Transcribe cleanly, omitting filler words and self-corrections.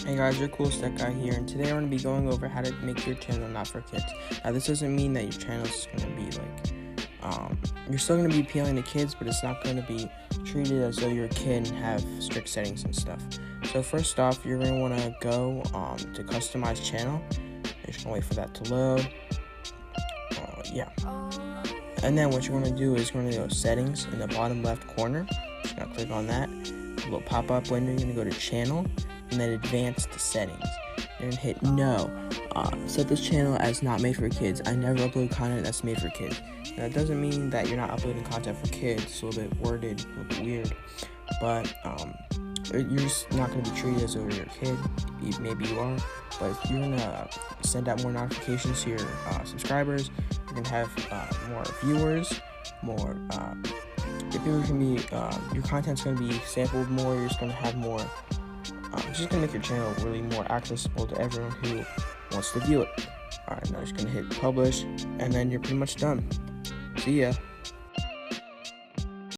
Hey guys, your cool tech guy here, and today we're going to be going over how to make your channel not for kids. Now this doesn't mean that your channel is going to be you're still going to be appealing to kids, but it's not going to be treated as though you're a kid and have strict settings and stuff. So first off, you're going to want to go to customize channel. You're just going to wait for that to load. And then what you're going to do is going to go settings in the bottom left corner. Just going to click on that. A little pop-up window. You're going to go to channel and then advanced settings. You're going to hit no. Set this channel as not made for kids. I never upload content that's made for kids. Now, that doesn't mean that you're not uploading content for kids. It's a little bit worded, a little bit weird. But you're just not going to be treated as though you're a kid. Maybe you are. But you're going to send out more notifications to your subscribers. You're going to have more viewers, more... your content's going to be sampled more. You're just going to have more... it's just going to make your channel really more accessible to everyone who wants to view it. Alright, now you're just going to hit publish, and then you're pretty much done. See ya.